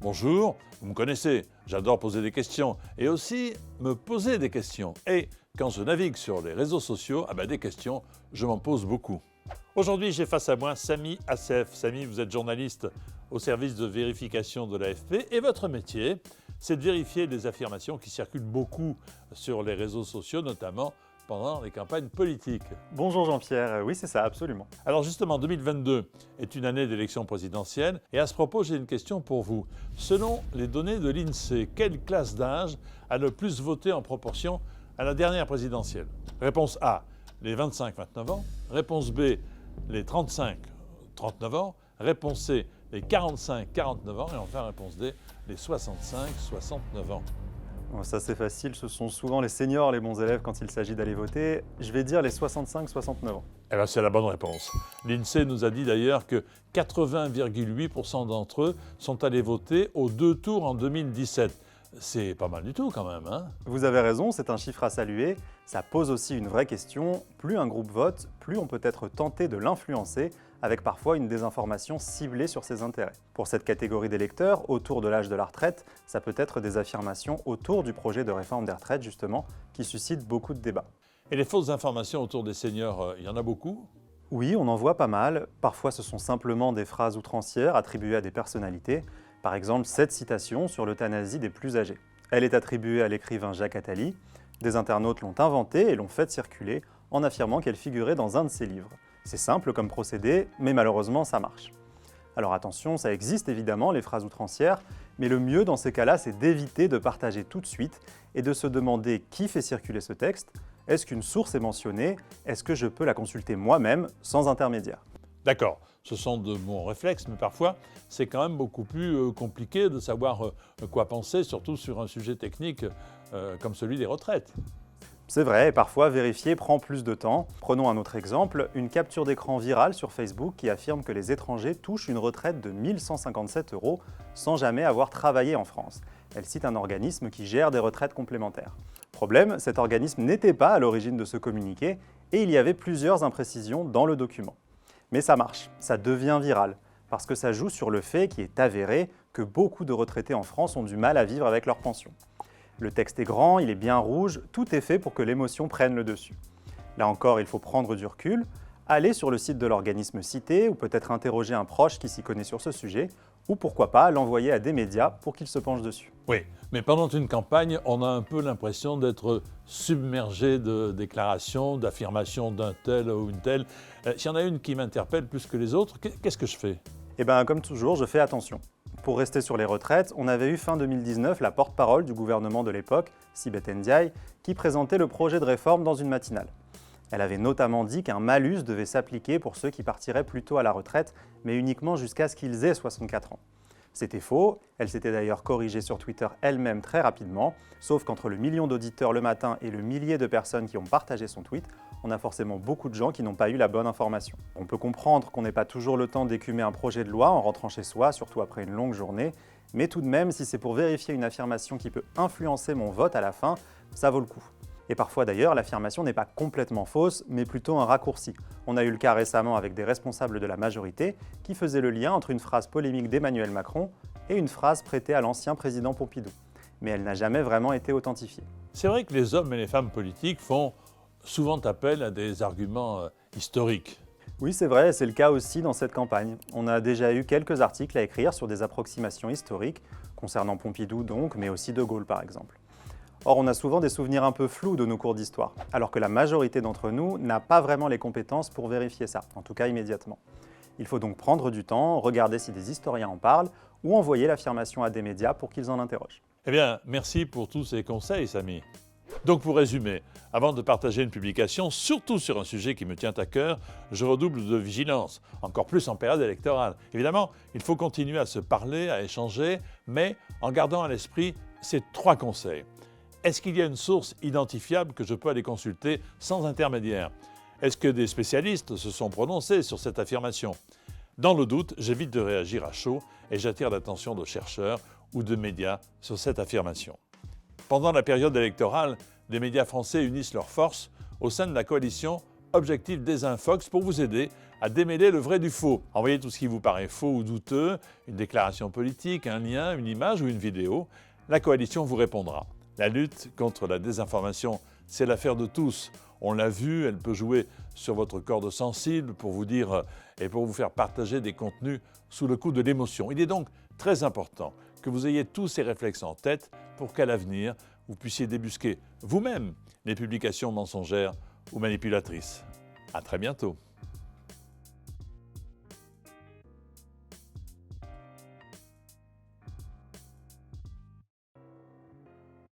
Bonjour, vous me connaissez, j'adore poser des questions et aussi me poser des questions. Et quand je navigue sur les réseaux sociaux, des questions, je m'en pose beaucoup. Aujourd'hui, j'ai face à moi Samy Assef. Samy, vous êtes journaliste au service de vérification de l'AFP et votre métier, c'est de vérifier des affirmations qui circulent beaucoup sur les réseaux sociaux, notamment pendant les campagnes politiques. Bonjour Jean-Pierre, oui c'est ça, absolument. Alors justement, 2022 est une année d'élection présidentielle et à ce propos, j'ai une question pour vous. Selon les données de l'INSEE, quelle classe d'âge a le plus voté en proportion à la dernière présidentielle? Réponse A, les 25-29 ans. Réponse B, les 35-39 ans. Réponse C, les 45-49 ans. Et enfin, réponse D, les 65-69 ans. Bon, ça c'est facile, ce sont souvent les seniors les bons élèves quand il s'agit d'aller voter. Je vais dire les 65-69 ans. Eh bien, c'est la bonne réponse. L'INSEE nous a dit d'ailleurs que 80,8% d'entre eux sont allés voter aux 2 tours en 2017. C'est pas mal du tout quand même, hein? Vous avez raison, c'est un chiffre à saluer. Ça pose aussi une vraie question. Plus un groupe vote, plus on peut être tenté de l'influencer, avec parfois une désinformation ciblée sur ses intérêts. Pour cette catégorie d'électeurs, autour de l'âge de la retraite, ça peut être des affirmations autour du projet de réforme des retraites, justement, qui suscitent beaucoup de débats. Et les fausses informations autour des seniors, il y en a beaucoup? Oui, on en voit pas mal. Parfois, ce sont simplement des phrases outrancières attribuées à des personnalités. Par exemple, cette citation sur l'euthanasie des plus âgés. Elle est attribuée à l'écrivain Jacques Attali. Des internautes l'ont inventée et l'ont faite circuler en affirmant qu'elle figurait dans un de ses livres. C'est simple comme procédé, mais malheureusement, ça marche. Alors attention, ça existe évidemment, les phrases outrancières, mais le mieux dans ces cas-là, c'est d'éviter de partager tout de suite et de se demander qui fait circuler ce texte. Est-ce qu'une source est mentionnée? Est-ce que je peux la consulter moi-même sans intermédiaire? D'accord, ce sont de bons réflexes, mais parfois c'est quand même beaucoup plus compliqué de savoir quoi penser, surtout sur un sujet technique comme celui des retraites. C'est vrai, et parfois vérifier prend plus de temps. Prenons un autre exemple, une capture d'écran virale sur Facebook qui affirme que les étrangers touchent une retraite de 1 157 € sans jamais avoir travaillé en France. Elle cite un organisme qui gère des retraites complémentaires. Problème, cet organisme n'était pas à l'origine de ce communiqué et il y avait plusieurs imprécisions dans le document. Mais ça marche, ça devient viral, parce que ça joue sur le fait qui est avéré que beaucoup de retraités en France ont du mal à vivre avec leur pension. Le texte est grand, il est bien rouge, tout est fait pour que l'émotion prenne le dessus. Là encore, il faut prendre du recul, aller sur le site de l'organisme cité ou peut-être interroger un proche qui s'y connaît sur ce sujet, ou pourquoi pas l'envoyer à des médias pour qu'ils se penchent dessus. Oui, mais pendant une campagne, on a un peu l'impression d'être submergé de déclarations, d'affirmations d'un tel ou une telle. S'il y en a une qui m'interpelle plus que les autres, qu'est-ce que je fais? Eh bien, comme toujours, je fais attention. Pour rester sur les retraites, on avait eu fin 2019 la porte-parole du gouvernement de l'époque, Sibeth Ndiaye, qui présentait le projet de réforme dans une matinale. Elle avait notamment dit qu'un malus devait s'appliquer pour ceux qui partiraient plus tôt à la retraite, mais uniquement jusqu'à ce qu'ils aient 64 ans. C'était faux, elle s'était d'ailleurs corrigée sur Twitter elle-même très rapidement, sauf qu'entre le million d'auditeurs le matin et le millier de personnes qui ont partagé son tweet, on a forcément beaucoup de gens qui n'ont pas eu la bonne information. On peut comprendre qu'on n'ait pas toujours le temps d'écumer un projet de loi en rentrant chez soi, surtout après une longue journée, mais tout de même, si c'est pour vérifier une affirmation qui peut influencer mon vote à la fin, ça vaut le coup. Et parfois d'ailleurs, l'affirmation n'est pas complètement fausse, mais plutôt un raccourci. On a eu le cas récemment avec des responsables de la majorité qui faisaient le lien entre une phrase polémique d'Emmanuel Macron et une phrase prêtée à l'ancien président Pompidou. Mais elle n'a jamais vraiment été authentifiée. C'est vrai que les hommes et les femmes politiques font souvent appel à des arguments historiques. Oui, c'est vrai, c'est le cas aussi dans cette campagne. On a déjà eu quelques articles à écrire sur des approximations historiques, concernant Pompidou donc, mais aussi De Gaulle par exemple. Or, on a souvent des souvenirs un peu flous de nos cours d'histoire, alors que la majorité d'entre nous n'a pas vraiment les compétences pour vérifier ça, en tout cas immédiatement. Il faut donc prendre du temps, regarder si des historiens en parlent, ou envoyer l'affirmation à des médias pour qu'ils en interrogent. Eh bien, merci pour tous ces conseils, Samy. Donc pour résumer, avant de partager une publication, surtout sur un sujet qui me tient à cœur, je redouble de vigilance, encore plus en période électorale. Évidemment, il faut continuer à se parler, à échanger, mais en gardant à l'esprit ces 3 conseils. Est-ce qu'il y a une source identifiable que je peux aller consulter sans intermédiaire? Est-ce que des spécialistes se sont prononcés sur cette affirmation? Dans le doute, j'évite de réagir à chaud et j'attire l'attention de chercheurs ou de médias sur cette affirmation. Pendant la période électorale, des médias français unissent leurs forces au sein de la coalition Objectif Désinfox pour vous aider à démêler le vrai du faux. Envoyez tout ce qui vous paraît faux ou douteux, une déclaration politique, un lien, une image ou une vidéo. La coalition vous répondra. La lutte contre la désinformation, c'est l'affaire de tous. On l'a vu, elle peut jouer sur votre corde sensible pour vous dire et pour vous faire partager des contenus sous le coup de l'émotion. Il est donc très important que vous ayez tous ces réflexes en tête pour qu'à l'avenir, vous puissiez débusquer vous-même les publications mensongères ou manipulatrices. À très bientôt.